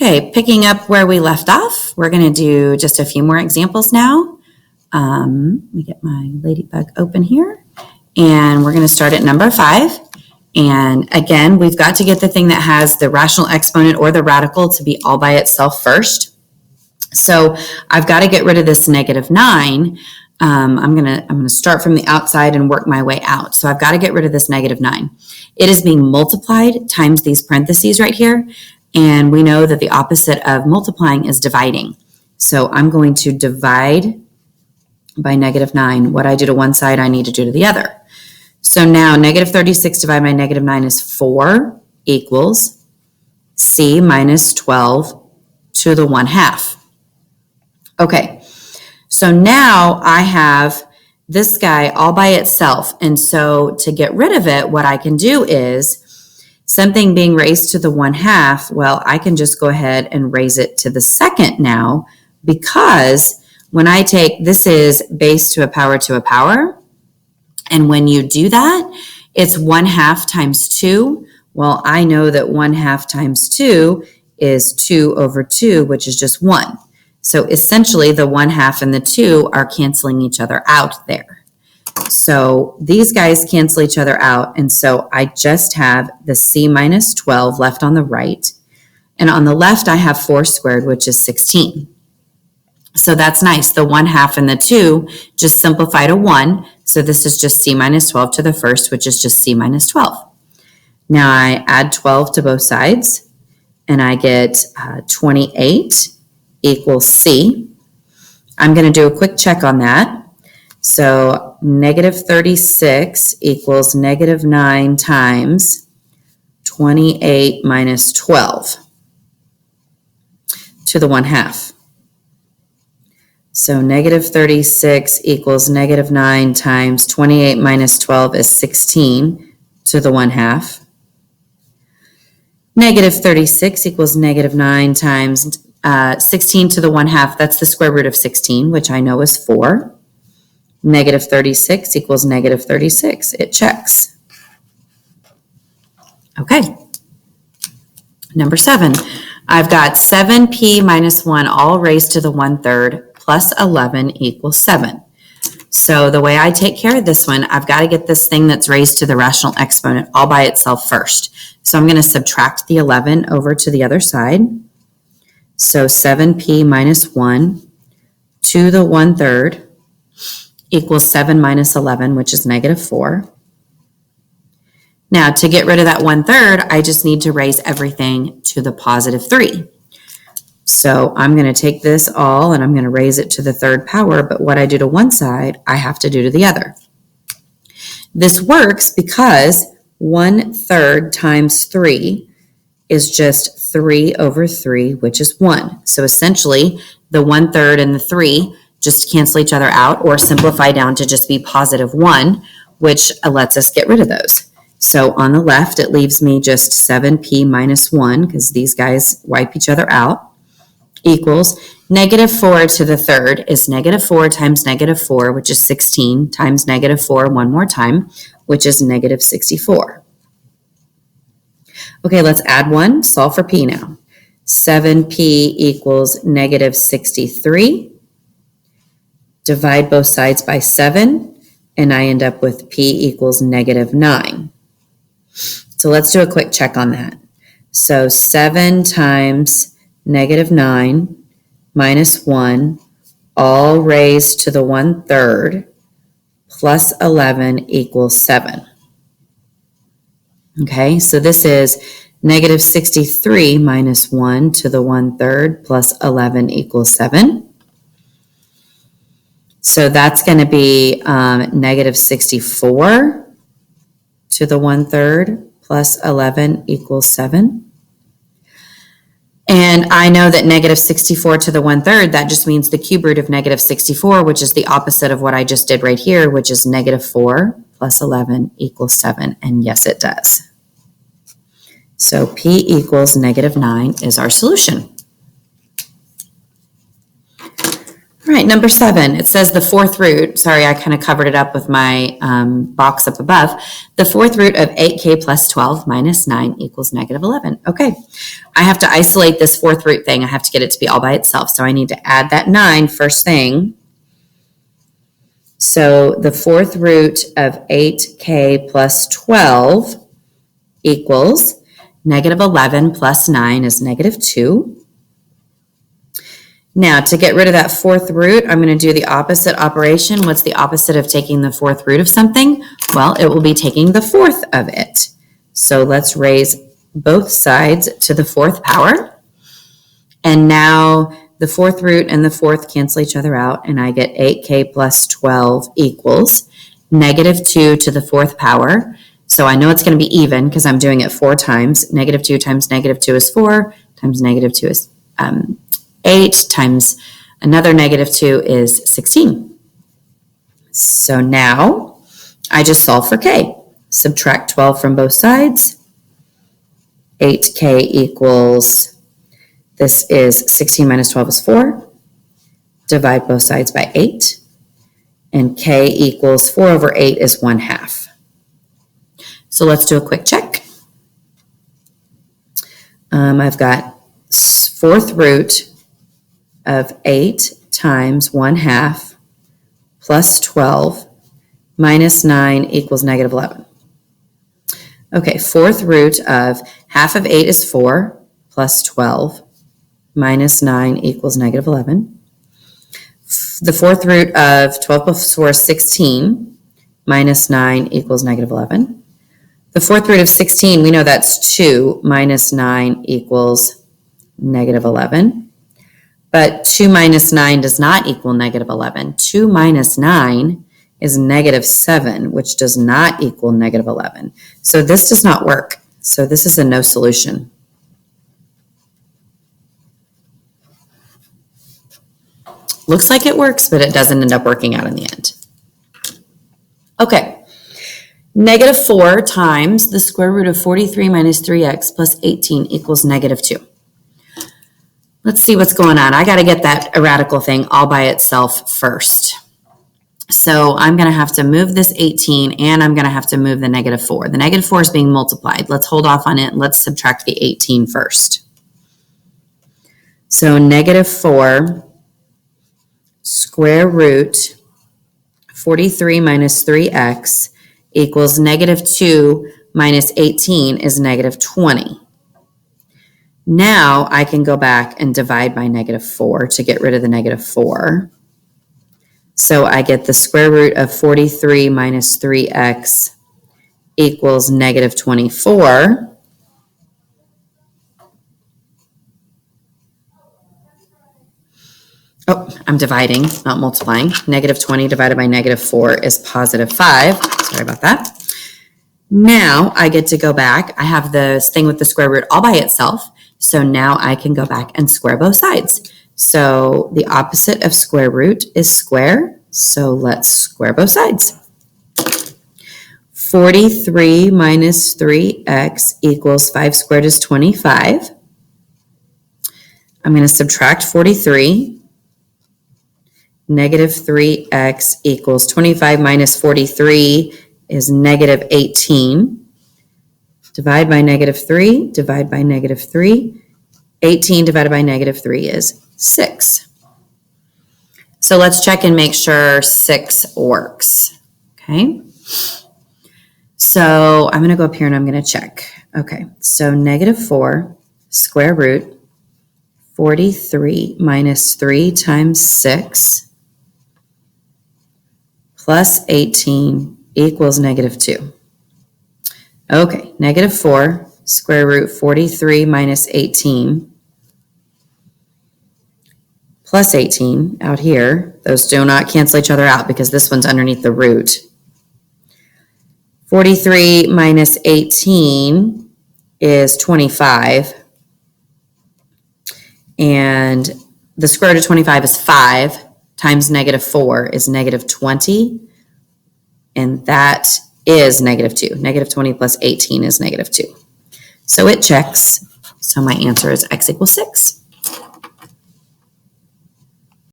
Okay, picking up where we left off, we're going to do just a few more examples now. Let me get my ladybug open here. And we're going to start at number 5. And again, we've got to get the thing that has the rational exponent or the radical to be all by itself first. So I've got to get rid of this -9. I'm gonna start from the outside and work my way out. So I've got to get rid of this -9. It is being multiplied times these parentheses right here. And we know that the opposite of multiplying is dividing. So I'm going to divide by -9. What I do to one side, I need to do to the other. So now -36 divided by -9 is 4 equals C minus 12 to the 1/2. Okay, so now I have this guy all by itself. And so to get rid of it, what I can do is something being raised to the 1/2, well, I can just go ahead and raise it to the second now, because when I take, this is base to a power, and when you do that, it's 1/2 times 2. Well, I know that 1/2 times 2 is 2 over 2, which is just 1. So essentially the 1/2 and the 2 are canceling each other out there. So these guys cancel each other out, and so I just have the C minus 12 left on the right, and on the left I have 4 squared, which is 16. So that's nice. The 1/2 and the 2 just simplify to 1, so this is just C minus 12 to the first, which is just C minus 12. Now I add 12 to both sides, and I get 28 equals C. I'm going to do a quick check on that. So -36 equals -9 times 28 minus 12 to the 1/2. So -36 equals -9 times 28 minus 12 is 16 to the 1/2. -36 equals -9 times 16 to the 1/2. That's the square root of 16, which I know is 4. -36 equals -36. It checks. Okay. Number 7. I've got 7p minus 1 all raised to the 1/3 plus 11 equals 7. So the way I take care of this one, I've got to get this thing that's raised to the rational exponent all by itself first. So I'm going to subtract the 11 over to the other side. So 7p minus 1 to the 1/3 equals 7 minus 11, which is -4. Now, to get rid of that 1/3, I just need to raise everything to the +3. So I'm going to take this all and I'm going to raise it to the 3rd power, but what I do to one side, I have to do to the other. This works because 1/3 times 3 is just 3 over 3, which is 1. So essentially, the 1/3 and the 3 just cancel each other out or simplify down to just be +1, which lets us get rid of those. So on the left, it leaves me just 7p minus 1, because these guys wipe each other out, equals -4 to the 3rd is -4 times -4, which is 16, times -4 one more time, which is -64. Okay, let's add 1, solve for p now. 7p equals -63. Divide both sides by 7, and I end up with p equals -9. So let's do a quick check on that. So 7 times -9 minus 1, all raised to the 1/3, plus 11 equals 7. Okay, so this is -63 minus 1 to the 1/3 plus 11 equals 7. So that's going to be -64 to the 1/3 plus 11 equals 7. And I know that -64 to the 1/3, that just means the cube root of -64, which is the opposite of what I just did right here, which is -4 plus 11 equals 7. And yes, it does. So p equals -9 is our solution. All right, number 7, it says the fourth root. Sorry, I kind of covered it up with my box up above. The fourth root of 8k plus 12 minus 9 equals negative 11. Okay, I have to isolate this fourth root thing. I have to get it to be all by itself. So I need to add that 9 first thing. So the fourth root of 8k plus 12 equals negative 11 plus 9 is negative 2. Now, to get rid of that fourth root, I'm going to do the opposite operation. What's the opposite of taking the fourth root of something? Well, it will be taking the fourth of it. So let's raise both sides to the fourth power. And now the fourth root and the fourth cancel each other out, and I get 8k plus 12 equals negative 2 to the fourth power. So I know it's going to be even because I'm doing it 4 times. Negative 2 times negative 2 is 4, times negative 2 is 8, times another negative 2 is 16. So now I just solve for k. Subtract 12 from both sides. 8k equals, this is 16 minus 12 is 4. Divide both sides by 8. And k equals 4 over 8 is 1/2. So let's do a quick check. I've got fourth root of 8 times 1/2 plus 12 minus 9 equals negative 11. Okay, fourth root of half of 8 is 4 plus 12 minus 9 equals negative 11. The fourth root of 12 plus 4 is 16 minus 9 equals negative 11. The fourth root of 16, we know that's 2 minus 9 equals negative 11. But 2 minus 9 does not equal negative 11. 2 minus 9 is negative 7, which does not equal negative 11. So this does not work. So this is a no solution. Looks like it works, but it doesn't end up working out in the end. Okay. Negative 4 times the square root of 43 minus 3x plus 18 equals negative 2. Let's see what's going on. I got to get that radical thing all by itself first. So I'm going to have to move this 18 and I'm going to have to move the negative 4. The negative 4 is being multiplied. Let's hold off on it. Let's subtract the 18 first. So negative 4 square root 43 minus 3x equals negative 2 minus 18 is negative 20. Now I can go back and divide by negative 4 to get rid of the negative 4. So I get the square root of 43 minus 3x equals negative 24. Oh, I'm dividing, not multiplying. Negative 20 divided by negative 4 is positive 5. Sorry about that. Now I get to go back. I have this thing with the square root all by itself. So now I can go back and square both sides. So the opposite of square root is square. So let's square both sides. 43 minus 3x equals 5 squared is 25. I'm going to subtract 43. Negative 3x equals 25 minus 43 is negative 18. Divide by negative 3, divide by negative 3. 18 divided by negative 3 is 6. So let's check and make sure 6 works. Okay. So I'm going to go up here and I'm going to check. Okay. So negative 4 square root 43 minus 3 times 6 plus 18 equals negative 2. Okay, negative 4 square root 43 minus 18 plus 18 out here. Those do not cancel each other out because this one's underneath the root. 43 minus 18 is 25. And the square root of 25 is 5 times negative 4 is negative 20. And that is negative 2. Negative 20 plus 18 is negative 2. So it checks. So my answer is x equals 6.